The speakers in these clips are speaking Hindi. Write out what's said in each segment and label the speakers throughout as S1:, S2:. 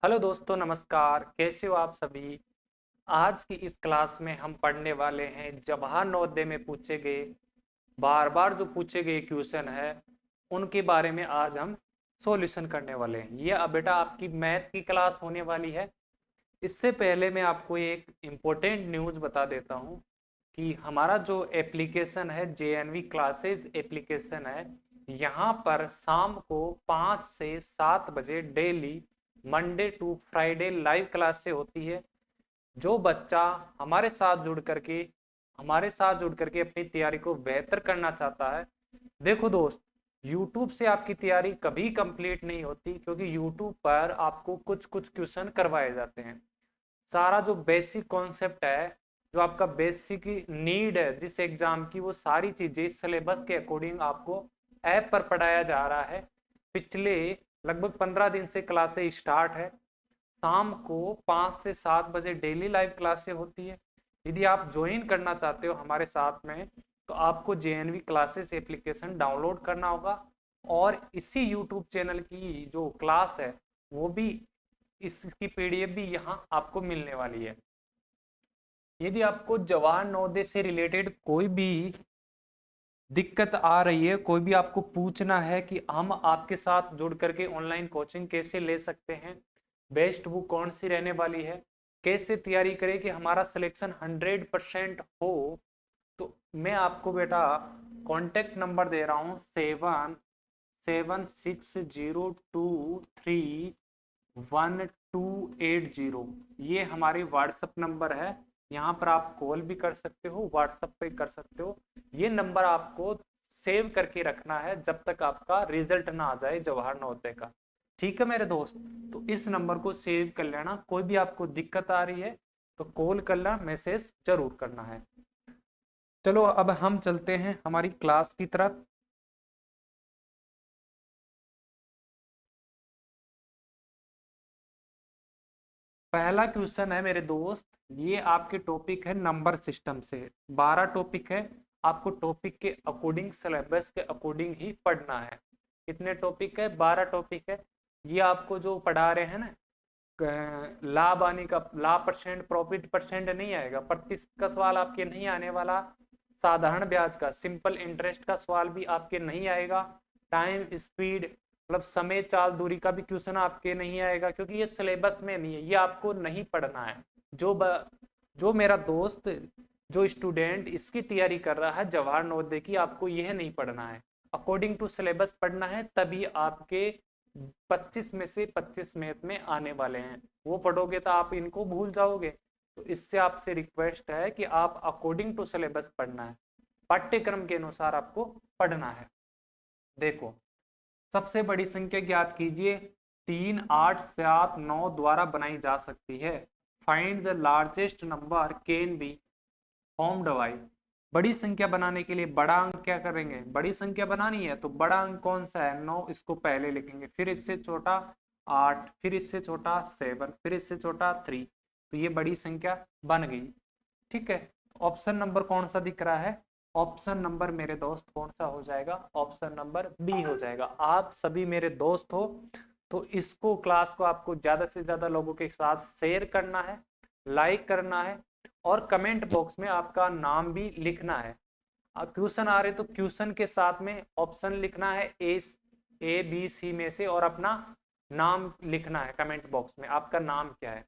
S1: हेलो दोस्तों, नमस्कार। कैसे हो आप सभी। आज की इस क्लास में हम पढ़ने वाले हैं जवाहर नवोदय में पूछे गए बार बार जो पूछे गए क्वेश्चन है उनके बारे में आज हम सॉल्यूशन करने वाले हैं। ये अब बेटा आपकी मैथ की क्लास होने वाली है। इससे पहले मैं आपको एक इम्पोर्टेंट न्यूज़ बता देता हूँ कि हमारा जो एप्लीकेशन है JNV क्लासेस एप्लीकेशन है, यहाँ पर शाम को 5 से 7 बजे daily Monday to Friday live class से होती है। जो बच्चा हमारे साथ जुड़ करके अपनी तैयारी को बेहतर करना चाहता है, देखो दोस्त, YouTube से आपकी तैयारी कभी कंप्लीट नहीं होती, क्योंकि YouTube पर आपको कुछ कुछ क्वेश्चन करवाए जाते हैं। सारा जो बेसिक कॉन्सेप्ट है, जो आपका बेसिक नीड है जिस एग्जाम की, वो सारी चीजें सिलेबस के अकॉर्डिंग आपको ऐप पर पढ़ाया जा रहा है। पिछले लगभग 15 दिन से क्लासें स्टार्ट है। शाम को 5 से 7 बजे डेली लाइव क्लासें होती है। यदि आप ज्वाइन करना चाहते हो हमारे साथ में, तो आपको JNV क्लासेस एप्लीकेशन डाउनलोड करना होगा और इसी यूट्यूब चैनल की जो क्लास है वो भी, इसकी PDF भी यहाँ आपको मिलने वाली है। यदि आपको जवाहर नवोदय से रिलेटेड कोई भी दिक्कत आ रही है, कोई भी आपको पूछना है कि हम आपके साथ जुड़ करके ऑनलाइन कोचिंग कैसे ले सकते हैं, बेस्ट बुक कौन सी रहने वाली है, कैसे तैयारी करें कि हमारा सिलेक्शन 100% हो, तो मैं आपको बेटा कॉन्टेक्ट नंबर दे रहा हूँ 7760231280। ये हमारी व्हाट्सएप नंबर है। यहाँ पर आप कॉल भी कर सकते हो, व्हाट्सएप पे कर सकते हो। ये नंबर आपको सेव करके रखना है जब तक आपका रिजल्ट ना आ जाए जवाहर नवोदय का। ठीक है मेरे दोस्त, तो इस नंबर को सेव कर लेना। कोई भी आपको दिक्कत आ रही है तो कॉल करना, मैसेज जरूर करना है। चलो अब हम चलते हैं हमारी क्लास की तरफ। पहला क्वेश्चन है मेरे दोस्त, ये आपके टॉपिक है नंबर सिस्टम से। 12 टॉपिक है, आपको टॉपिक के अकॉर्डिंग, सिलेबस के अकॉर्डिंग ही पढ़ना है। कितने टॉपिक है? 12 टॉपिक है। ये आपको जो पढ़ा रहे हैं ना, लाभ आने का, लाभ परसेंट, प्रॉफिट परसेंट नहीं आएगा, प्रतिशत का सवाल आपके नहीं आने वाला। साधारण ब्याज का, सिंपल इंटरेस्ट का सवाल भी आपके नहीं आएगा। टाइम स्पीड, मतलब समय चाल दूरी का भी क्वेश्चन आपके नहीं आएगा, क्योंकि ये सिलेबस में नहीं है, ये आपको नहीं पढ़ना है। जो जो मेरा दोस्त, जो स्टूडेंट इसकी तैयारी कर रहा है जवाहर नवोदय की, आपको यह नहीं पढ़ना है। अकॉर्डिंग टू सिलेबस पढ़ना है, तभी आपके 25 में से 25 मैथ में आने वाले हैं। वो पढ़ोगे तो आप इनको भूल जाओगे। तो इससे आपसे रिक्वेस्ट है कि आप अकॉर्डिंग टू सिलेबस पढ़ना है, पाठ्यक्रम के अनुसार आपको पढ़ना है। देखो, सबसे बड़ी संख्या ज्ञात कीजिए। 3, 8, 7, 9 द्वारा बनाई जा सकती है। Find the largest number can be formed by. बड़ी संख्या बनाने के लिए बड़ा अंक क्या करेंगे? बड़ी संख्या बनानी है तो बड़ा अंक कौन सा है? 9, इसको पहले लिखेंगे, फिर इससे छोटा 8, फिर इससे छोटा 7, फिर इससे छोटा 3। तो ये बड़ी संख्या बन गई। ठीक है, ऑप्शन नंबर कौन सा दिख रहा है? ऑप्शन नंबर मेरे दोस्त कौन सा हो जाएगा? ऑप्शन नंबर बी हो जाएगा। आप सभी मेरे दोस्त हो, तो इसको, क्लास को आपको ज्यादा से ज्यादा लोगों के साथ शेयर करना है, लाइक करना है, और कमेंट बॉक्स में आपका नाम भी लिखना है। क्वेश्चन आ रहे तो क्वेश्चन के साथ में ऑप्शन लिखना है, A B C में से, और अपना नाम लिखना है कमेंट बॉक्स में, आपका नाम क्या है।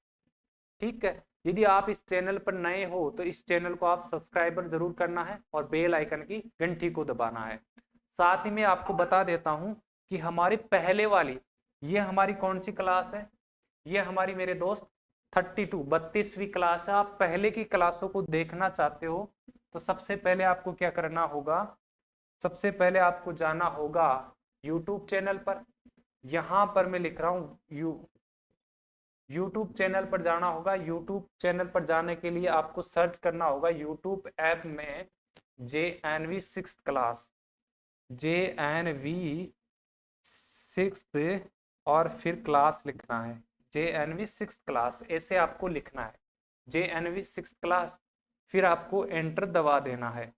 S1: ठीक है, यदि आप इस चैनल पर नए हो तो इस चैनल को आप सब्सक्राइबर जरूर करना है और बेल आइकन की घंटी को दबाना है। साथ ही में आपको बता देता हूं कि हमारी पहले वाली, ये हमारी कौन सी क्लास है? ये हमारी मेरे दोस्त 32वीं क्लास है। आप पहले की क्लासों को देखना चाहते हो तो सबसे पहले आपको क्या करना होगा? सबसे पहले आपको जाना होगा यूट्यूब चैनल पर। यहां पर मैं लिख रहा हूं यूट्यूब चैनल पर जाना होगा। यूट्यूब चैनल पर जाने के लिए आपको सर्च करना होगा यूट्यूब ऐप में JNV 6th class, JNV 6th, और फिर क्लास लिखना है। JNV 6th क्लास ऐसे आपको लिखना है, JNV 6th क्लास, फिर आपको एंटर दबा देना है।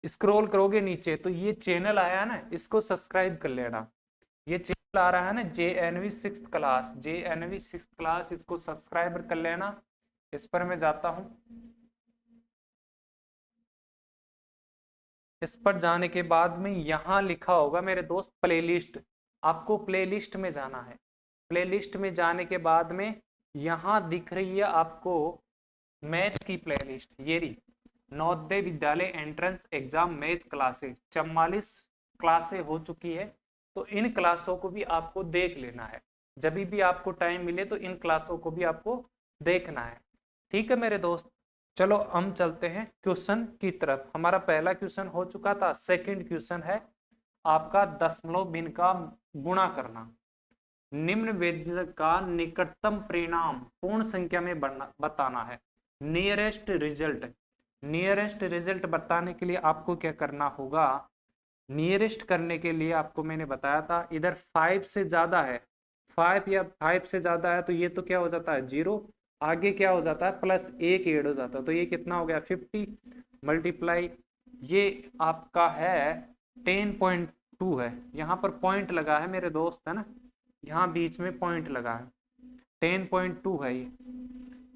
S1: स्क्रॉल करोगे नीचे तो ये चैनल आया ना, इसको सब्सक्राइब कर लेना। ये चैनल आ रहा है ना JNV 6th class, JNV 6th class, इसको सब्सक्राइब कर लेना। इस पर मैं जाता हूं। इस पर जाने के बाद में यहाँ लिखा होगा मेरे दोस्त प्लेलिस्ट, आपको प्लेलिस्ट में जाना है। प्लेलिस्ट में जाने के बाद में यहाँ दिख रही है आपको मैथ की प्लेलिस्ट, ये रही Navodaya Vidyalaya entrance exam math classes, 44 क्लासें हो चुकी है। तो इन क्लासों को भी आपको देख लेना है, जब भी आपको टाइम मिले तो इन क्लासों को भी आपको देखना है। ठीक है मेरे दोस्त, चलो हम चलते हैं क्वेश्चन की तरफ। हमारा पहला क्वेश्चन हो चुका था, सेकंड क्वेश्चन है आपका दशमलव भिन्न का गुणा करना। निम्न व्यंजक का निकटतम परिणाम पूर्ण संख्या में बताना है। नियरेस्ट रिजल्ट, नियरेस्ट रिजल्ट बताने के लिए आपको क्या करना होगा, नियरेस्ट करने के लिए आपको मैंने बताया था इधर 5 से ज्यादा है, 5 या 5 से ज्यादा है तो ये तो क्या हो जाता है 0, आगे क्या हो जाता है प्लस 1 ऐड हो जाता है, तो ये कितना हो गया 50 मल्टीप्लाई, ये आपका है 10.2 है, यहाँ पर पॉइंट लगा है मेरे दोस्त, है ना, यहाँ बीच में पॉइंट लगा है, 10.2 है ये।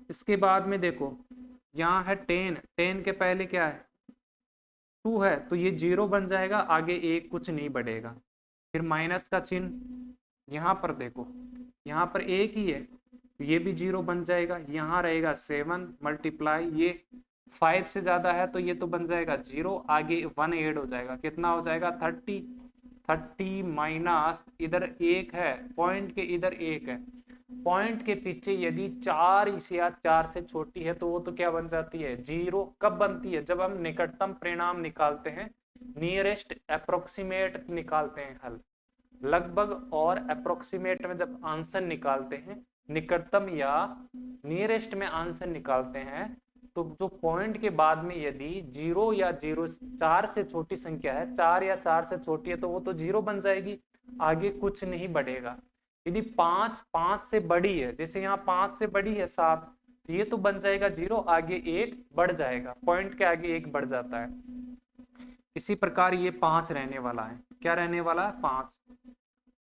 S1: इसके बाद में देखो यहाँ है 10, 10 के पहले क्या है 2 है, तो ये 0 बन जाएगा, आगे एक कुछ नहीं बढ़ेगा। फिर माइनस का चिन्ह, यहाँ पर देखो यहाँ पर एक ही है, तो ये भी 0 बन जाएगा, यहाँ रहेगा 7 मल्टीप्लाई, ये 5 से ज्यादा है तो ये तो बन जाएगा 0, आगे 1 ऐड हो जाएगा, कितना हो जाएगा 30, 30 माइनस इधर एक है, पॉइंट के इधर एक है, पॉइंट के पीछे यदि 4 या 4 से छोटी है तो वो तो क्या बन जाती है 0। कब बनती है, जब हम निकटतम परिणाम निकालते हैं, नियरेस्ट अप्रोक्सीमेट निकालते हैं हल, लगभग और अप्रोक्सीमेट में जब आंसर निकालते हैं, निकटतम या नियरेस्ट में आंसर निकालते हैं, तो जो पॉइंट के बाद में यदि 0 या 0 4 से छोटी संख्या है, 4 या 4 से छोटी है तो वो तो 0 बन जाएगी, आगे कुछ नहीं बढ़ेगा। यदि 5 5 से बड़ी है, जैसे यहाँ 5 से बड़ी है 7, तो ये तो बन जाएगा 0, आगे 1 बढ़ जाएगा, पॉइंट के आगे 1 बढ़ जाता है। इसी प्रकार ये 5 रहने वाला है, क्या रहने वाला है 5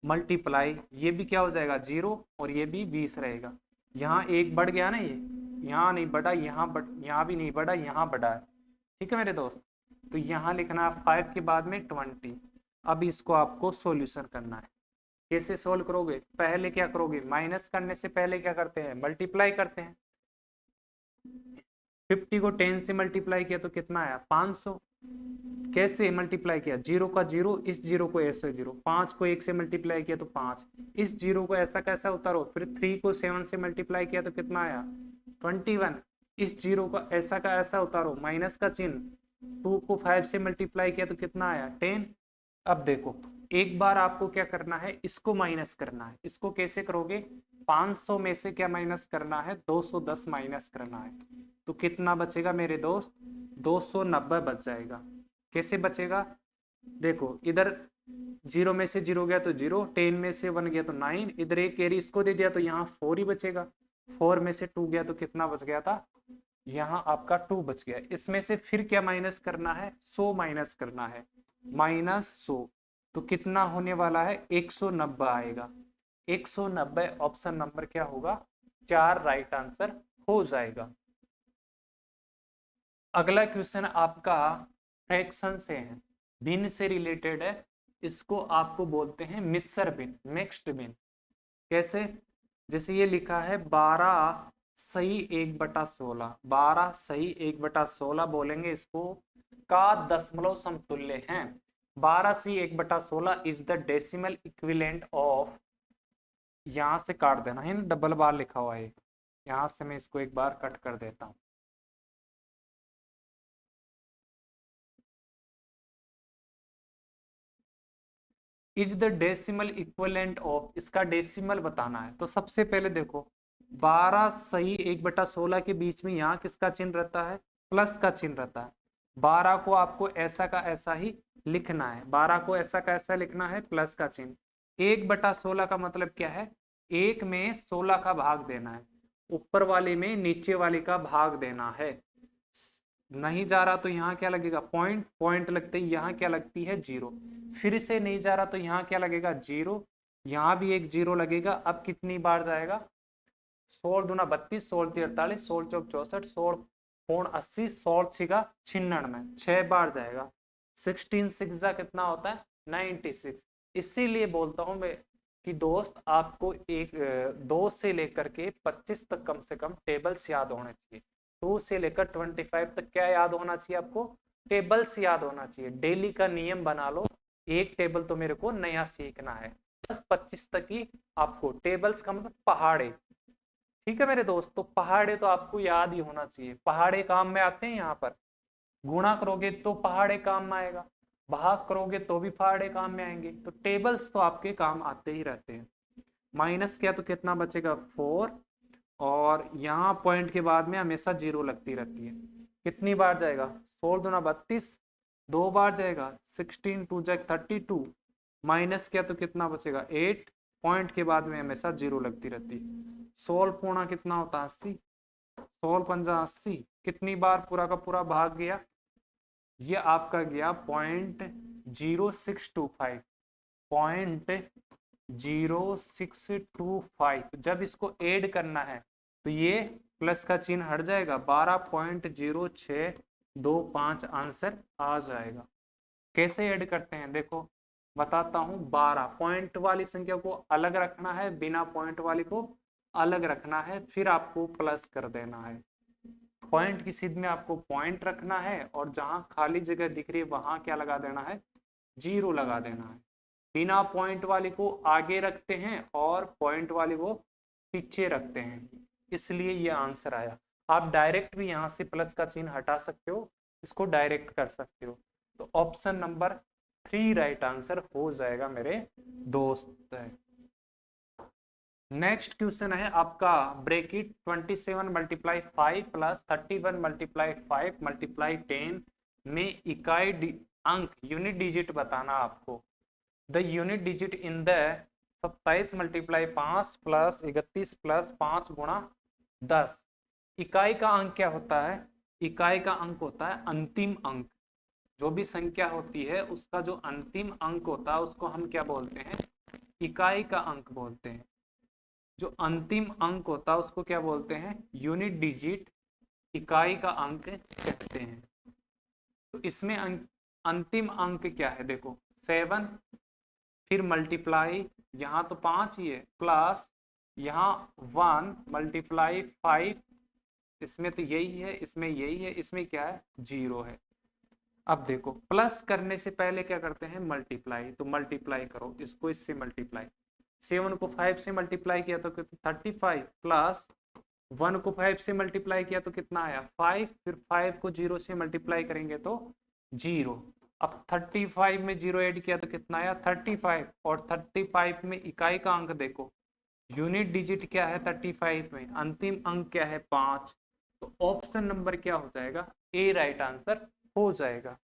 S1: मल्टीप्लाई, ये भी क्या हो जाएगा 0 और ये भी 20 रहेगा, यहाँ 1 बढ़ गया ना, ये यहाँ नहीं बढ़ा, यहाँ भी नहीं बढ़ा, यहाँ बढ़ा है। ठीक है मेरे दोस्त, तो यहाँ लिखना है 5 के बाद में 20। अब इसको आपको सॉल्यूशन करना है, कैसे सोल्व करोगे, पहले क्या करोगे, माइनस करने से पहले क्या करते हैं मल्टीप्लाई करते हैं। 50 को 10 से मल्टीप्लाई किया तो कितना आया 500, कैसे मल्टीप्लाई किया, 0 का 0, इस 0 को ऐसे 0, 5 को 1 से मल्टीप्लाई किया तो 5, इस 0 को ऐसा कैसा उतारो, फिर 3 को 7 से मल्टीप्लाई किया तो कितना आया 21, इस 0 को ऐसा का ऐसा उतारो, माइनस का चिन्ह, 2 को 5 से मल्टीप्लाई किया तो कितना आया 10। अब देखो एक बार आपको क्या करना है, इसको माइनस करना है, इसको कैसे करोगे, 500 में से क्या माइनस करना है 210 माइनस करना है, तो कितना बचेगा मेरे दोस्त 290 बच जाएगा। कैसे बचेगा, देखो इधर 0 में से 0 गया तो 0, 10 में से 1 गया तो 9, इधर एक कैरी इसको दे दिया तो यहाँ 4 ही बचेगा, 4 में से 2 गया तो कितना बच गया था, यहाँ आपका 2 बच गया। इसमें से फिर क्या माइनस करना है 100 माइनस करना है, -100, तो कितना होने वाला है 190 आएगा, 190 ऑप्शन नंबर क्या होगा 4 राइट आंसर हो जाएगा। अगला क्वेश्चन आपका फ्रैक्शन से है, भिन्न से रिलेटेड है, इसको आपको बोलते हैं मिश्र भिन्न, मिक्स्ड भिन्न। कैसे, जैसे ये लिखा है 12 सही 1/16, 12 सही 1/16 बोलेंगे इसको, का दशमलव समतुल्य है, 12 सी 1/16 is the decimal equivalent of, यहां से काट देना है, डबल बार लिखा हुआ है, यहां से मैं इसको एक बार कट कर देता हूं। Is the decimal equivalent of, इसका डेसिमल बताना है, तो सबसे पहले देखो 12 सही 1/16 के बीच में यहाँ किसका चिन्ह रहता है, प्लस का चिन्ह रहता है, 12 को आपको ऐसा का ऐसा ही लिखना है, 12 को ऐसा का ऐसा लिखना है, प्लस का चिन्ह, 1/16 का मतलब क्या है, 1 में 16 का भाग देना है, ऊपर वाले में नीचे वाले का भाग देना है, नहीं जा रहा तो यहाँ क्या लगेगा पॉइंट, पॉइंट लगते ही यहाँ क्या लगती है जीरो, फिर से नहीं जा रहा तो यहाँ क्या लगेगा जीरो, यहाँ भी एक जीरो लगेगा। अब कितनी बार जाएगा, 16 दूना 32, 16 ती 48, 16 चौक 64, 16 पूर्ण 80, 16 छिगा 96, 6 बार जाएगा। 16 सिक्स कितना होता है 96। इसीलिए बोलता हूं मैं कि दोस्त आपको एक 2 से लेकर के 25 तक कम से कम टेबल्स याद होने चाहिए। 2 से लेकर 25 तक क्या याद होना चाहिए आपको, टेबल्स याद होना चाहिए। डेली का नियम बना लो, एक टेबल तो मेरे को नया सीखना है। 10-25 तक ही आपको टेबल्स का मतलब पहाड़े, ठीक है मेरे दोस्त। तो पहाड़े तो आपको याद ही होना चाहिए, पहाड़े काम में आते हैं। यहाँ पर गुणा करोगे तो पहाड़े काम में आएगा, भाग करोगे तो भी पहाड़े काम में आएंगे। तो टेबल्स तो आपके काम आते ही रहते हैं। माइनस किया तो कितना बचेगा 4, और यहाँ पॉइंट के बाद में हमेशा जीरो लगती रहती है। कितनी बार जाएगा 16 दूना 32, 2 बार जाएगा। 16 2 जा 32, माइनस किया तो कितना बचेगा 8, पॉइंट के बाद में हमेशा जीरो लगती रहती है। 16 पूर्णा कितना होता है 80, 16 पंजा 80, कितनी बार पूरा का पूरा भाग गया, ये आपका गया 0.0625, 0.0625। जब इसको ऐड करना है तो ये प्लस का चिन्ह हट जाएगा, 12.0625 आंसर आ जाएगा। कैसे ऐड करते हैं देखो बताता हूं। 12 पॉइंट वाली संख्या को अलग रखना है, बिना पॉइंट वाली को अलग रखना है, फिर आपको प्लस कर देना है। पॉइंट की सीध में आपको पॉइंट रखना है, और जहां खाली जगह दिख रही है वहां क्या लगा देना है, जीरो लगा देना है। बिना पॉइंट वाली को आगे रखते हैं और पॉइंट वाली को पीछे रखते हैं, इसलिए ये आंसर आया। आप डायरेक्ट भी यहाँ से प्लस का चिन्ह हटा सकते हो, इसको डायरेक्ट कर सकते हो। तो ऑप्शन नंबर 3 राइट आंसर हो जाएगा मेरे दोस्त। नेक्स्ट क्वेश्चन है आपका, bracket 27 multiply 5 plus 31 multiply 5 multiply 10 में इकाई अंक यूनिट डिजिट बताना आपको। The unit digit in the 27 multiply 5 plus 31 plus 5 गुणा 10। इकाई का अंक क्या होता है, इकाई का अंक होता है अंतिम अंक। जो भी संख्या होती है उसका जो अंतिम अंक होता है उसको हम क्या बोलते हैं, इकाई का अंक बोलते हैं। जो अंतिम अंक होता है उसको क्या बोलते हैं, यूनिट डिजिट, इकाई का अंक कहते हैं। तो इसमें अंतिम अंक क्या है देखो 7, फिर मल्टीप्लाई यहाँ तो 5 ही है, प्लस यहाँ 1 मल्टीप्लाई 5, इसमें तो यही है, इसमें यही है, इसमें क्या है 0 है। अब देखो प्लस करने से पहले क्या करते हैं मल्टीप्लाई, तो मल्टीप्लाई करो इसको इससे मल्टीप्लाई। 7 को 5 से मल्टीप्लाई किया तो 35, प्लस 1 को 5 से मल्टीप्लाई किया तो कितना आया 5, फिर 5 को 0 से मल्टीप्लाई करेंगे तो 0। अब 35 में 0 ऐड किया तो कितना आया 35, और 35 में इकाई का अंक देखो, यूनिट डिजिट क्या है 35 में, अंतिम अंक क्या है 5। तो ऑप्शन नंबर क्या हो जाएगा, ए राइट आंसर हो जाएगा।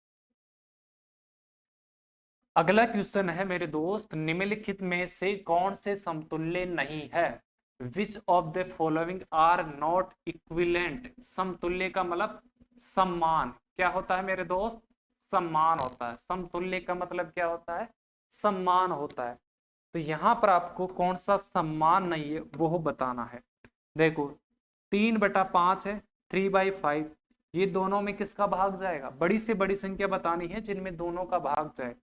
S1: अगला क्वेश्चन है मेरे दोस्त, निम्नलिखित में से कौन से समतुल्य नहीं है, which of the following are not equivalent. समतुल्य का मतलब सम्मान, क्या होता है मेरे दोस्त, सम्मान होता है। समतुल्य का मतलब क्या होता है, सम्मान होता है। तो यहाँ पर आपको कौन सा सम्मान नहीं है वो बताना है। देखो 3/5 है, 3/5, ये दोनों में किसका भाग जाएगा, बड़ी से बड़ी संख्या बतानी है जिनमें दोनों का भाग जाए।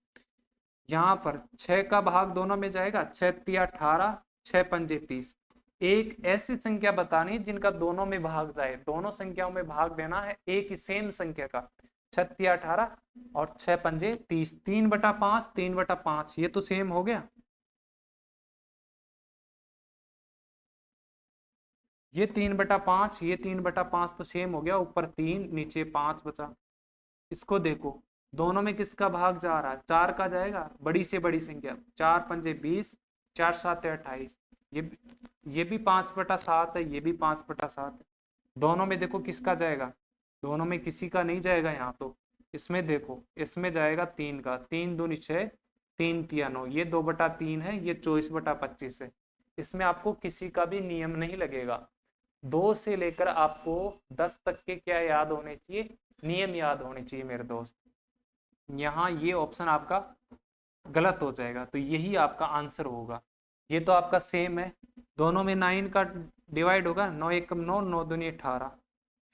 S1: यहाँ पर 6 का भाग दोनों में जाएगा, 6 तिया 18, 6 पंजे 30। एक ऐसी संख्या बतानी है जिनका दोनों में भाग जाए, दोनों संख्याओं में भाग देना है एक ही सेम संख्या का, 6 तिया 18 और 6 पंजे 30। 3/5, 3/5 ये तो सेम हो गया, ये 3/5, ये 3/5 तो सेम हो गया, ऊपर 3 नीचे 5 बचा। इसको देखो दोनों में किसका भाग जा रहा है, 4 का जाएगा, बड़ी से बड़ी संख्या, 4 पंजे 20, 4 7 28। ये भी 5/7 है, ये भी 5/7 है। दोनों में देखो किसका जाएगा, दोनों में किसी का नहीं जाएगा। यहाँ तो इसमें देखो, इसमें जाएगा 3 का, 3 दूनी 6, 3 तिया 9, ये 2/3 है, ये 24/25 है। इसमें आपको किसी का भी नियम नहीं लगेगा। 2 से लेकर आपको 10 तक के क्या याद होने चाहिए, नियम याद होने चाहिए मेरे दोस्त। यहाँ ये ऑप्शन आपका गलत हो जाएगा, तो यही आपका आंसर होगा। ये तो आपका सेम है, दोनों में 9 का डिवाइड होगा, 9 एकम 9, 9 दूनी 18।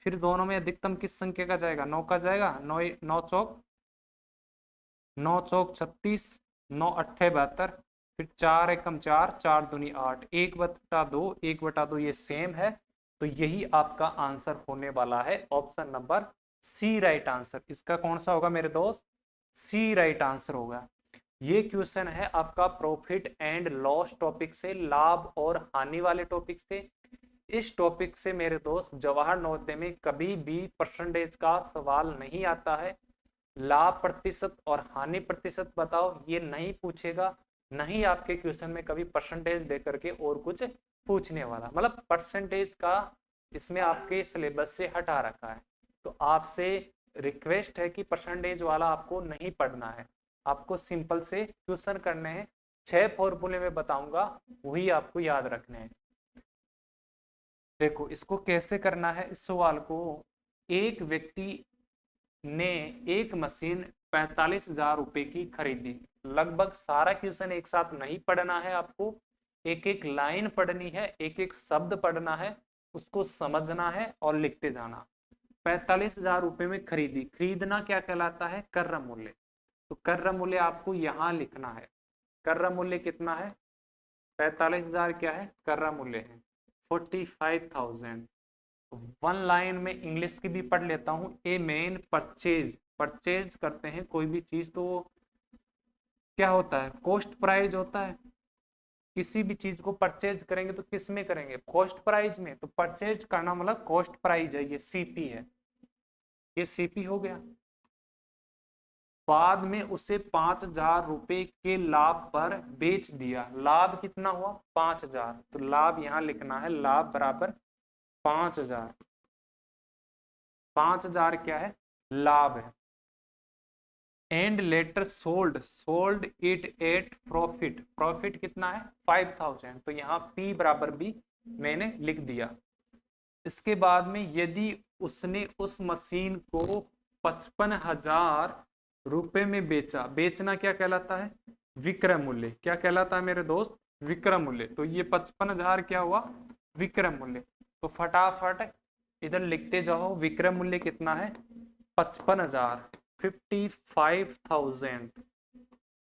S1: फिर दोनों में अधिकतम किस संख्या का जाएगा, 9 का जाएगा। 9 9 चौक 9 चौक 36, 9 अट्ठे 72, फिर 4 एकम 4, 4 दूनी 8, 1/2, 1/2 ये सेम है। तो यही आपका आंसर होने वाला है, option number C right answer. इसका कौन सा होगा मेरे दोस्त, सी राइट आंसर होगा। ये क्वेश्चन है आपका प्रॉफिट एंड लॉस टॉपिक से, लाभ और हानि वाले टॉपिक से। इस टॉपिक से मेरे दोस्त जवाहर नवोदय में कभी भी परसेंटेज का सवाल नहीं आता है। लाभ प्रतिशत और हानि प्रतिशत बताओ ये नहीं पूछेगा, नहीं आपके क्वेश्चन में कभी परसेंटेज दे करके और कुछ पूछने वाला, मतलब परसेंटेज का इसमें आपके सिलेबस से हटा रखा है। तो आपसे रिक्वेस्ट है कि परसेंटेज वाला आपको नहीं पढ़ना है, आपको सिंपल से क्वेश्चन करने हैं। 6 फॉर्मूले में बताऊंगा, वही आपको याद रखने हैं। देखो इसको कैसे करना है इस सवाल को। एक व्यक्ति ने एक मशीन 45,000 रुपए की खरीदी। लगभग सारा क्वेश्चन एक साथ नहीं पढ़ना है आपको, एक एक लाइन पढ़नी है, एक एक शब्द पढ़ना है, उसको समझना है और लिखते जाना। 45,000 रुपए में खरीदी, खरीदना क्या कहलाता है, कर्र मूल्य। तो कर्र मूल्य आपको यहाँ लिखना है। कर्र मूल्य कितना है, 45,000 क्या है, कर्र मूल्य है 45,000। वन लाइन में इंग्लिश की भी पढ़ लेता हूं। ए मैन परचेज, परचेज करते हैं कोई भी चीज तो क्या होता है, कॉस्ट प्राइस होता है। किसी भी चीज को परचेज करेंगे तो किस में करेंगे, कॉस्ट प्राइस में। तो परचेज करना मतलब कॉस्ट प्राइस है, ये सीपी है, ये सीपी हो गया। बाद में उसे 5,000 रुपए के लाभ पर बेच दिया। लाभ कितना हुआ, 5,000। तो लाभ यहां लिखना है, लाभ बराबर 5,000। 5,000 क्या है, लाभ है। And later sold, sold it at profit, profit कितना है 5,000। तो यहाँ P बराबर B मैंने लिख दिया। इसके बाद में यदि उसने उस मशीन को 55,000 रुपए में बेचा, बेचना क्या कहलाता है, विक्रय मूल्य। क्या कहलाता है मेरे दोस्त, विक्रय मूल्य। तो ये 55,000 क्या हुआ, विक्रय मूल्य। तो फटाफट इधर लिखते जाओ, विक्रय मूल्य कितना है 55,000, 55,000।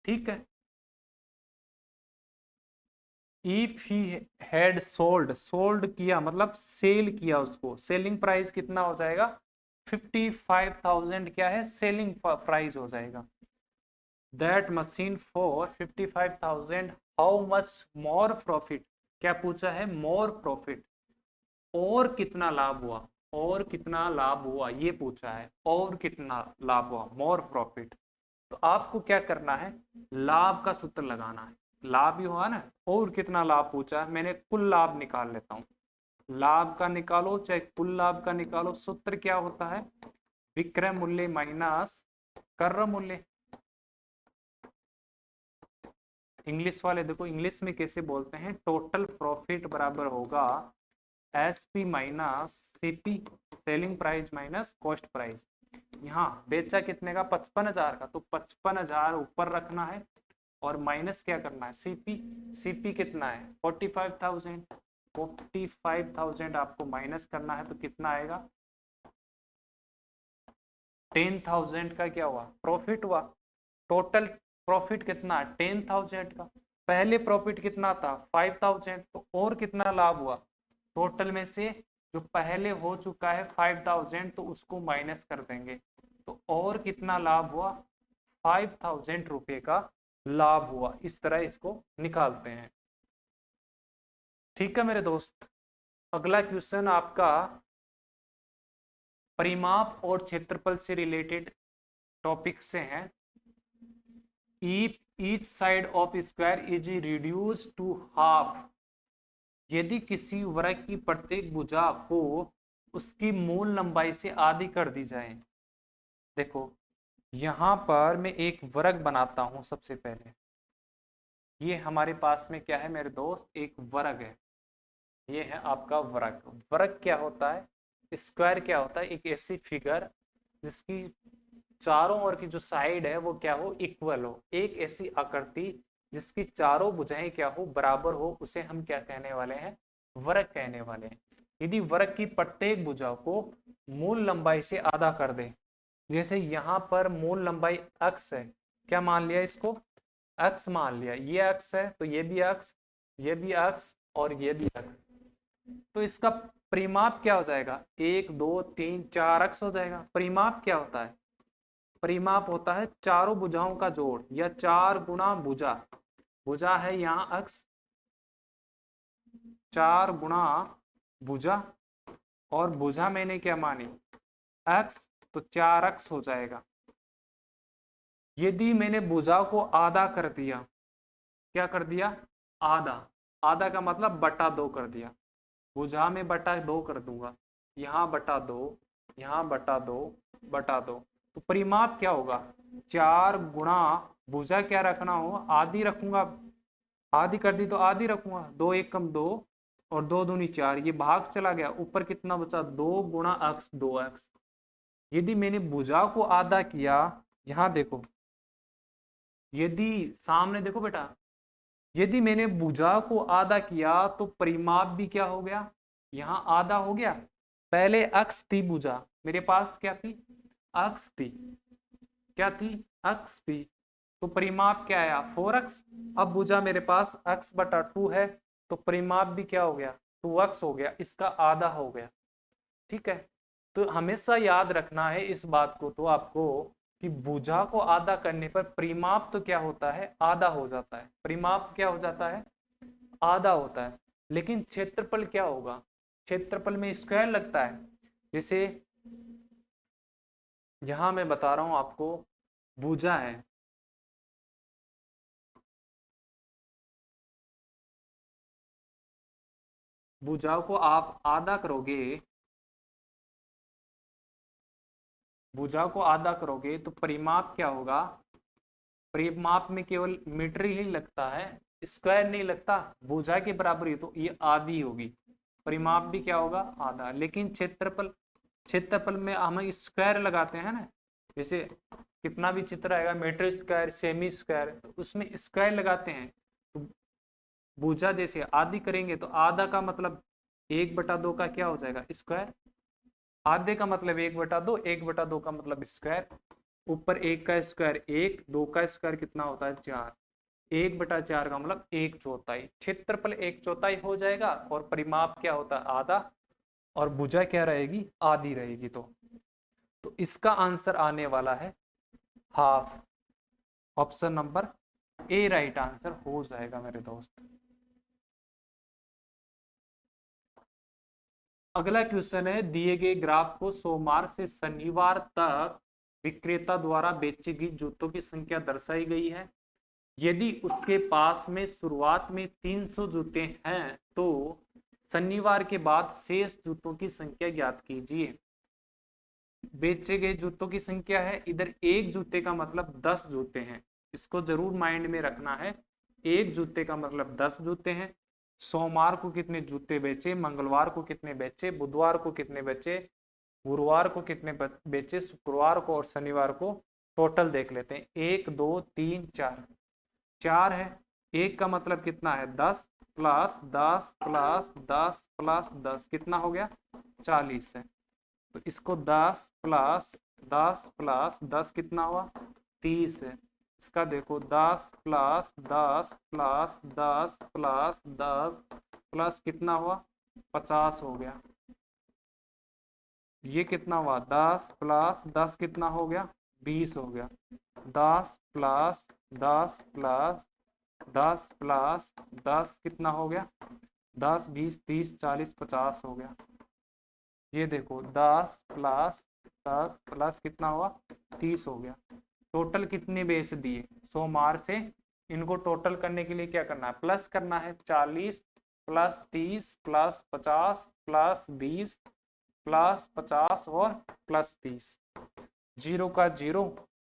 S1: ठीक है। If he had sold, sold किया मतलब सेल किया उसको, सेलिंग प्राइस कितना हो जाएगा 55,000, क्या है सेलिंग प्राइस हो जाएगा। That machine for 55,000, how much more profit, क्या पूछा है, मोर प्रॉफिट, और कितना लाभ हुआ, और कितना लाभ हुआ ये पूछा है, और कितना लाभ हुआ, मोर प्रॉफिट। तो आपको क्या करना है, लाभ का सूत्र लगाना है। लाभ ही हुआ ना, और कितना लाभ पूछा है, मैंने कुल लाभ निकाल लेता हूं। लाभ का निकालो चाहे कुल लाभ का निकालो, सूत्र क्या होता है, विक्रय मूल्य माइनस कर्र मूल्य। इंग्लिश वाले देखो इंग्लिश में कैसे बोलते हैं, टोटल प्रॉफिट बराबर होगा SP minus CP, selling price minus cost price. यहाँ बेचा कितने का 55,000 का, तो 55,000 ऊपर रखना है और माइनस क्या करना है सीपी। सीपी कितना है 45,000, 45,000 आपको माइनस करना है तो कितना आएगा 10,000 का क्या हुआ प्रॉफिट हुआ। टोटल प्रॉफिट कितना है 10,000 का, पहले प्रॉफिट कितना था 5,000, तो और कितना लाभ हुआ, टोटल में से जो पहले हो चुका है 5,000 तो उसको माइनस कर देंगे, तो और कितना लाभ हुआ 5,000 रुपए का लाभ हुआ। इस तरह इसको निकालते हैं। ठीक है मेरे दोस्त, अगला क्वेश्चन आपका परिमाप और क्षेत्रफल से रिलेटेड टॉपिक से है। Each side of square is reduce to half, यदि किसी वर्ग की प्रत्येक भुजा को उसकी मूल लंबाई से आधी कर दी जाए। देखो यहां पर मैं एक वर्ग बनाता हूं सबसे पहले। ये हमारे पास में क्या है मेरे दोस्त, एक वर्ग है। ये है आपका वर्ग। वर्ग क्या होता है, स्क्वायर क्या होता है, एक ऐसी फिगर जिसकी चारों ओर की जो साइड है वो क्या हो, इक्वल हो। एक ऐसी आकृति जिसकी चारों भुजाएं क्या हो, बराबर हो, उसे हम क्या कहने वाले हैं, वृत्त कहने वाले हैं। यदि वृत्त की प्रत्येक भुजा को मूल लंबाई से आधा कर दे, जैसे यहाँ पर मूल लंबाई अक्स है, क्या मान लिया इसको, अक्स मान लिया, ये अक्स है तो ये भी अक्स, ये भी अक्स और ये भी अक्स, तो इसका परिमाप क्या हो जाएगा, 1 2 3 4 अक्स हो जाएगा। परिमाप क्या होता है, परिमाप होता है चारों भुजाओं का जोड़, या 4 गुणा भुजा, भुजा है यहाँ अक्स, 4 गुणा भुजा, और भुजा मैंने क्या मानी, एक्स, तो 4 अक्स हो जाएगा। यदि मैंने भुजा को आधा कर दिया, क्या कर दिया, आधा, आधा का मतलब बटा 2 कर दिया, भुजा में बटा 2 कर दूंगा, यहाँ बटा 2, यहाँ बटा 2, बटा 2, तो परिमाप क्या होगा, 4 गुणा भुजा क्या रखना हो, आधी रखूंगा, आधी कर दी तो आधी रखूंगा, 2 1 कम 2 और 2 दूनी 4, ये भाग चला गया, ऊपर कितना बचा, 2 गुणा अक्स, 2 अक्स। यदि मैंने भुजा को आधा किया, यहां देखो, यदि सामने देखो बेटा, यदि मैंने भुजा को आधा किया तो परिमाप भी क्या हो गया, यहां आधा हो गया। पहले अक्स थी भुजा, मेरे पास क्या थी, अक्स थी, क्या थी, अक्स थी, तो परिमाप क्या आया, 4 अक्स। अब भुजा मेरे पास अक्स बटा 2 है, तो परिमाप भी क्या हो गया, 2 अक्स हो गया, इसका आधा हो गया। ठीक है, तो हमेशा याद रखना है इस बात को तो आपको, कि भुजा को आधा करने पर परिमाप तो क्या होता है, आधा हो जाता है, परिमाप क्या हो जाता है, आधा होता है। लेकिन क्षेत्रफल क्या होगा, क्षेत्रफल में स्क्वायर लगता है। जैसे यहां मैं बता रहा हूं आपको, भुजा है, भुजाओं को आप आधा करोगे, भुजा को आधा करोगे तो परिमाप क्या होगा, परिमाप में केवल मीटर ही लगता है, स्क्वायर नहीं लगता, भुजा के बराबर ही, तो ये आधी होगी, परिमाप भी क्या होगा, आधा। लेकिन क्षेत्रफल, क्षेत्रफल में हम स्क्वायर लगाते हैं ना, जैसे कितना भी चित्र आएगा, मीटर स्क्वायर, सेमी स्क्वायर, तो उसमें स्क्वायर लगाते हैं। तो भुजा जैसे आधी करेंगे तो आधा का मतलब 1/2 का क्या हो जाएगा, स्क्वायर, आधे का मतलब 1/2, 1/2 का मतलब स्क्वायर, ऊपर 1 का स्क्वायर 1, 2 का स्क्वायर कितना होता है, 4, 1/4 का मतलब 1/4, क्षेत्रफल 1/4 हो जाएगा, और परिमाप क्या होता है, आधा, और भुजा क्या रहेगी, आधी रहेगी। तो इसका आंसर आने वाला है half, option number A right answer हो जाएगा मेरे दोस्त। अगला क्वेश्चन है, दिए गए ग्राफ को सोमवार से शनिवार तक विक्रेता द्वारा बेची गई जूतों की संख्या दर्शाई गई है। यदि उसके पास में शुरुआत में 300 जूते हैं तो शनिवार के बाद शेष जूतों की संख्या ज्ञात कीजिए। बेचे गए जूतों की संख्या है, इधर एक जूते का मतलब 10 जूते हैं, इसको जरूर माइंड में रखना है, एक जूते का मतलब 10 जूते हैं। सोमवार को कितने जूते बेचे, मंगलवार को कितने बेचे, बुधवार को कितने बेचे, गुरुवार को कितने बेचे, शुक्रवार को और शनिवार को, टोटल देख लेते हैं, 1 2 3 4, 4 है, एक का मतलब कितना है, 10 प्लस 10 प्लस 10 प्लस 10 कितना हो गया, 40 है। तो इसको 10 प्लस 10 प्लस 10 कितना हुआ, 30 है। इसका देखो 10 प्लस 10 प्लस 10 प्लस 10 प्लस कितना हुआ, 50 हो गया। ये कितना हुआ, 10 प्लस 10 कितना हो गया, 20 हो गया। 10 प्लस 10 प्लस 10 प्लस 10 कितना हो गया, 10 20 30 40 50 हो गया। ये देखो 10 प्लस 10 प्लस कितना हुआ, 30 हो गया। टोटल कितने बेच दिए सोमवार से, इनको टोटल करने के लिए क्या करना है, प्लस करना है, 40 प्लस 30 प्लस 50 प्लस 20 प्लस 50 और प्लस 30, जीरो का जीरो,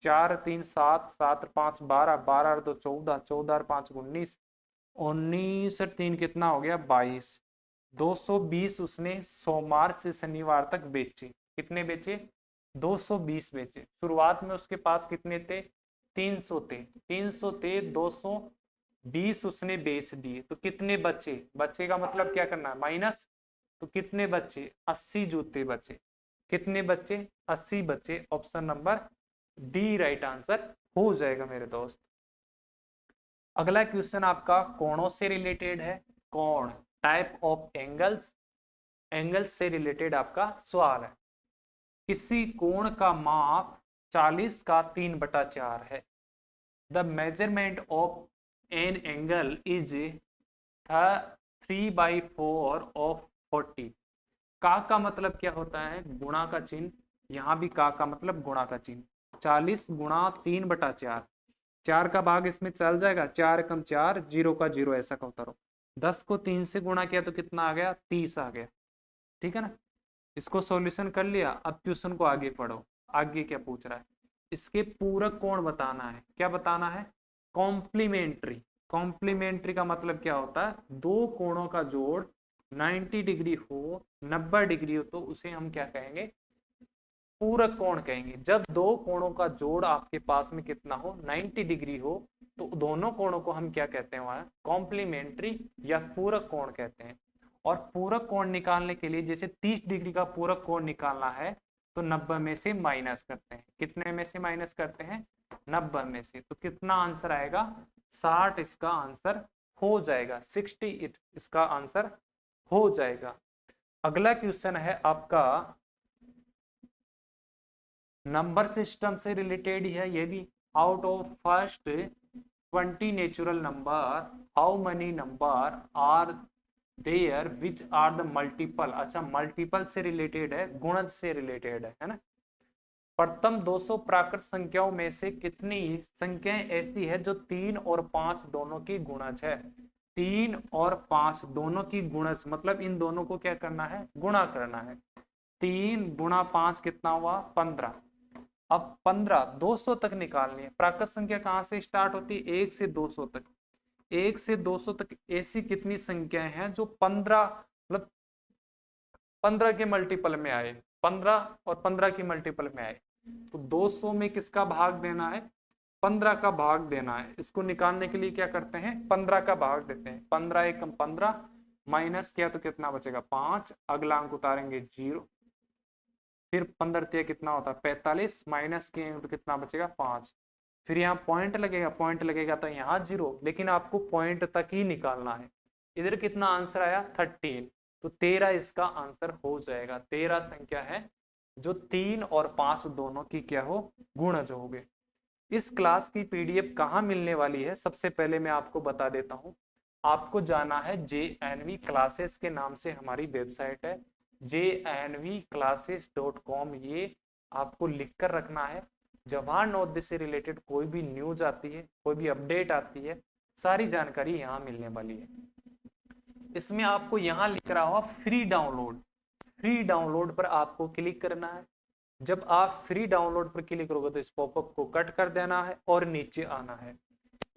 S1: 4 3 7 7 5 12 12 2 14 14 5 19 19 3 कितना हो गया, 22, 220 उसने सोमवार से शनिवार तक बेचे। कितने बेचे, 220 बेचे। शुरुआत में उसके पास कितने थे? 300 थे। 300 थे, 220 उसने बेच दिए, तो कितने बचे? बचे का मतलब क्या करना है? माइनस। तो कितने बचे? 80 जूते बचे। कितने बचे? 80 बचे। Option number D right answer हो जाएगा मेरे दोस्त। अगला क्वेश्चन आपका कोणों से रिलेटेड है। कोण, टाइप ऑफ एंगल्स, एंगल्स से रिलेटेड आपका सवाल है। किसी कोण का माप 40 का 3/4 है। The measurement of an angle is 3/4 of 40। का मतलब क्या होता है? गुणा का चिन्ह। यहाँ भी का मतलब गुणा का चिन्ह। 40 गुणा 3/4, 4 का भाग इसमें चल जाएगा, 4 कम 4, 0 का 0 ऐसा का उतारो। 10 को 3 से गुणा किया तो कितना आ गया? 30 आ गया। ठीक है ना? इसको सॉल्यूशन कर लिया। अब क्वेश्चन को आगे पढ़ो। आगे क्या पूछ रहा है? इसके पूरक कोण बताना है। क्या बताना है? कॉम्प्लीमेंट्री। कॉम्प्लीमेंट्री का मतलब क्या होता है? दो कोणों का जोड़ 90 डिग्री हो, 90 डिग्री हो, तो उसे हम क्या कहेंगे? पूरक कोण कहेंगे। जब दो कोणों का जोड़ आपके पास में कितना हो? 90 डिग्री हो, तो दोनों कोणों को हम क्या कहते हैं? वहां कॉम्प्लीमेंट्री या पूरक कोण कहते हैं। और पूरक कोण निकालने के लिए, जैसे 30 डिग्री का पूरक कोण निकालना है तो 90 में से माइनस करते हैं। कितने में से माइनस करते हैं? 90 में से। तो कितना आंसर आएगा? 60 इसका आंसर हो जाएगा। 60 इसका आंसर हो जाएगा। अगला क्वेश्चन है आपका नंबर सिस्टम से रिलेटेड ही है ये भी। Out of first 20 natural number, how many number are there which are the multiple. अच्छा, मल्टीपल से रिलेटेड है, गुणज से रिलेटेड है ना? प्रथम 200 प्राकृत संख्याओं में से कितनी संख्याएं ऐसी है जो 3 और 5 दोनों की गुणज है? 3 और 5 दोनों की गुणज मतलब इन दोनों को क्या करना है? गुणा करना है। 3 गुणा 5 कितना हुआ? 15। अब 15 200 तक निकालनी है। प्राकृत संख्या कहां से स्टार्ट होती है? 1 से 200 तक। 1 से 200 तक ऐसी कितनी संख्याएं हैं जो 15 मतलब 15 के मल्टीपल में आए? 15 और 15 की मल्टीपल में आए, तो 200 में किसका भाग देना है? 15 का भाग देना है। इसको निकालने के लिए क्या करते हैं? 15 का भाग देते हैं। 15 एकम 15, माइनस किया तो कितना बचेगा? 5। अगला अंक उतारेंगे 0। फिर 15 कितना होता है? 45, माइनस किए तो कितना बचेगा? 5। फिर यहाँ पॉइंट लगेगा, पॉइंट लगेगा तो यहाँ 0, लेकिन आपको पॉइंट तक ही निकालना है। इधर कितना आंसर आया? 13। तो 13 इसका आंसर हो जाएगा। 13 संख्या है जो 3 और 5 दोनों की क्या हो? गुणज हो गए। इस क्लास की पीडीएफ कहाँ मिलने वाली है? सबसे पहले मैं आपको बता देता हूँ। आपको जाना है JNV क्लासेस के नाम से हमारी वेबसाइट है, JNVclasses.com। ये आपको लिख कर रखना है। जवाहर नवोदय से रिलेटेड कोई भी न्यूज आती है, कोई भी अपडेट आती है, सारी जानकारी यहाँ मिलने वाली है। इसमें आपको यहाँ लिख रहा होगा फ्री डाउनलोड। फ्री डाउनलोड पर आपको क्लिक करना है। जब आप फ्री डाउनलोड पर क्लिक करोगे तो इस पॉपअप को कट कर देना है और नीचे आना है।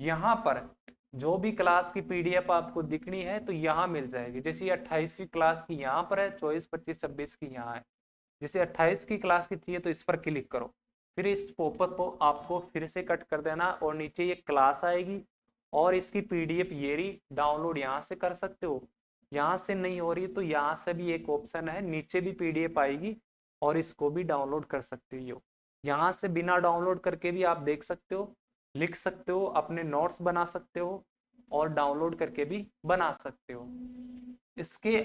S1: यहाँ पर जो भी क्लास की पीडीएफ आपको दिखनी है तो यहाँ मिल जाएगी। जैसे 28वीं क्लास की यहाँ पर है, 24, 25, 26 की यहाँ है। जैसे 28 की क्लास की चाहिए तो इस पर क्लिक करो। फिर इस पॉपअप को आपको फिर से कट कर देना और नीचे ये क्लास आएगी और इसकी पीडीएफ ये रही। डाउनलोड यहाँ से कर सकते हो। यहाँ से नहीं हो रही तो यहाँ से भी एक ऑप्शन है, नीचे भी पीडीएफ आएगी और इसको भी डाउनलोड कर सकते हो। यहाँ से बिना डाउनलोड करके भी आप देख सकते हो, लिख सकते हो, अपने नोट्स बना सकते हो और डाउनलोड करके भी बना सकते हो। इसके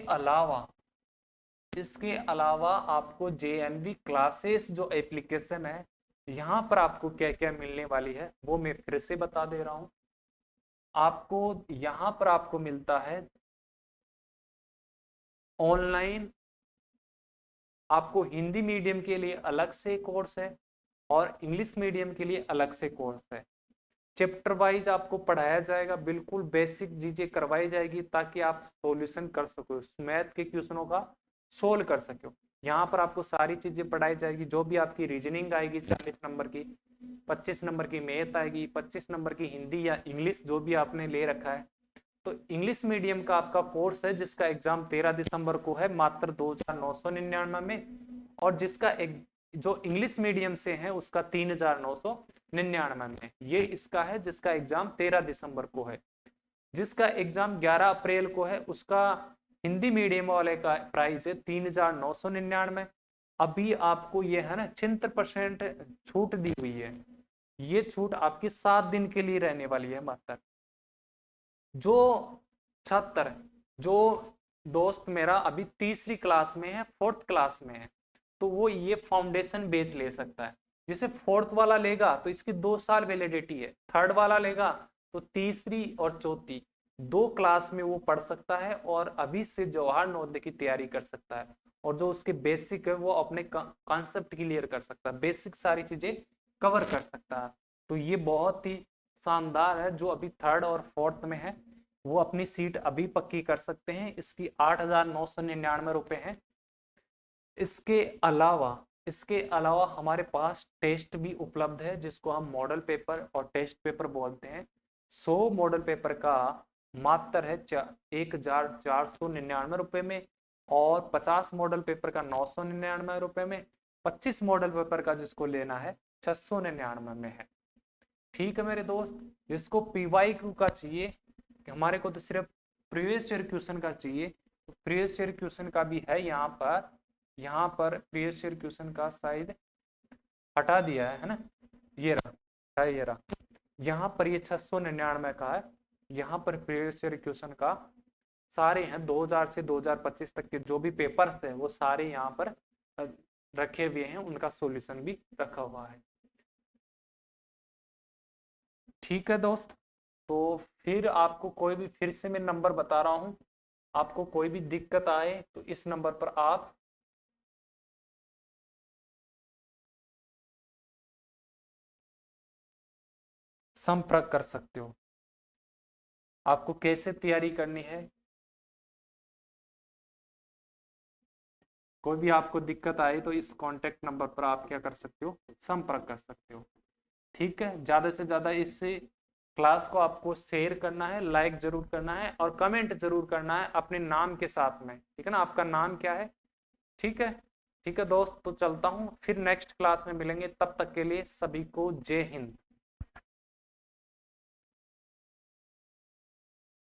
S1: अलावा आपको JNV क्लासेस जो एप्लीकेशन है, यहाँ पर आपको क्या क्या मिलने वाली है वो मैं फिर से बता दे रहा हूँ। आपको यहाँ पर आपको मिलता है ऑनलाइन। आपको हिंदी मीडियम के लिए अलग से कोर्स है और इंग्लिश मीडियम के लिए अलग से कोर्स है। चैप्टर वाइज आपको पढ़ाया जाएगा, बिल्कुल बेसिक चीजें करवाई जाएगी ताकि आप सॉल्यूशन कर सको, मैथ के क्वेश्चनों का सोल्व कर सको। यहाँ पर आपको सारी चीजें पढ़ाई जाएगी। जो भी आपकी रीजनिंग आएगी 40 नंबर की, 25 नंबर की मैथ आएगी, 25 नंबर की हिंदी या इंग्लिश जो भी आपने ले रखा है। तो इंग्लिश मीडियम का आपका कोर्स है जिसका एग्जाम 13 दिसंबर को है, मात्र 2,999 में। और जिसका जो इंग्लिश मीडियम से है उसका 3,999 में। ये इसका है जिसका एग्जाम 13 दिसंबर को है। जिसका एग्जाम 11 अप्रैल को है उसका हिंदी मीडियम वाले का प्राइस है 3,999। अभी आपको ये है ना 76% छूट दी हुई है। ये छूट आपकी 7 दिन के लिए रहने वाली है मात्र। जो छात्र, जो दोस्त मेरा अभी तीसरी क्लास में है, फोर्थ क्लास में है, तो वो ये फाउंडेशन बेच ले सकता है। जैसे फोर्थ वाला लेगा तो इसकी 2 साल वैलिडिटी है, थर्ड वाला लेगा तो तीसरी और चौथी 2 क्लास में वो पढ़ सकता है और अभी से जवाहर नवोदय की तैयारी कर सकता है। और जो उसके बेसिक है वो अपने कॉन्सेप्ट क्लियर कर सकता है, बेसिक सारी चीजें कवर कर सकता है। तो ये बहुत ही शानदार है। जो अभी थर्ड और फोर्थ में है वो अपनी सीट अभी पक्की कर सकते हैं। इसकी 8,999 रुपए है। इसके अलावा हमारे पास टेस्ट भी उपलब्ध है जिसको हम मॉडल पेपर और टेस्ट पेपर बोलते हैं। 100 मॉडल पेपर का मात्र है 1,499 रुपए में और 50 मॉडल पेपर का 999 रुपए में। 25 मॉडल पेपर का जिसको लेना है 699 में है। ठीक है मेरे दोस्त, जिसको PYQ का चाहिए कि हमारे को तो सिर्फ प्रीवियस ईयर क्वेश्चन का चाहिए, तो प्रीवियस ईयर क्वेश्चन का भी है यहाँ पर प्रीवियस ईयर क्वेश्चन का शायद हटा दिया है ना, ये रहा यहाँ पर ये 699 का है। यहाँ पर प्रीवियस ईयर क्वेश्चन का सारे हैं 2000 से 2025 तक के जो भी पेपर्स है वो सारे यहाँ पर रखे हुए हैं, उनका सॉल्यूशन भी रखा हुआ है। ठीक है दोस्त, तो फिर आपको कोई भी, फिर से मैं नंबर बता रहा हूं, आपको कोई भी दिक्कत आए तो इस नंबर पर आप संपर्क कर सकते हो। आपको कैसे तैयारी करनी है, कोई भी आपको दिक्कत आए तो इस कांटेक्ट नंबर पर आप क्या कर सकते हो, संपर्क कर सकते हो। ठीक है, ज्यादा से ज्यादा इससे क्लास को आपको शेयर करना है, लाइक जरूर करना है और कमेंट जरूर करना है अपने नाम के साथ में। ठीक है ना, आपका नाम क्या है। ठीक है, ठीक है दोस्त, तो चलता हूँ, फिर नेक्स्ट क्लास में मिलेंगे। तब तक के लिए सभी को जय हिंद।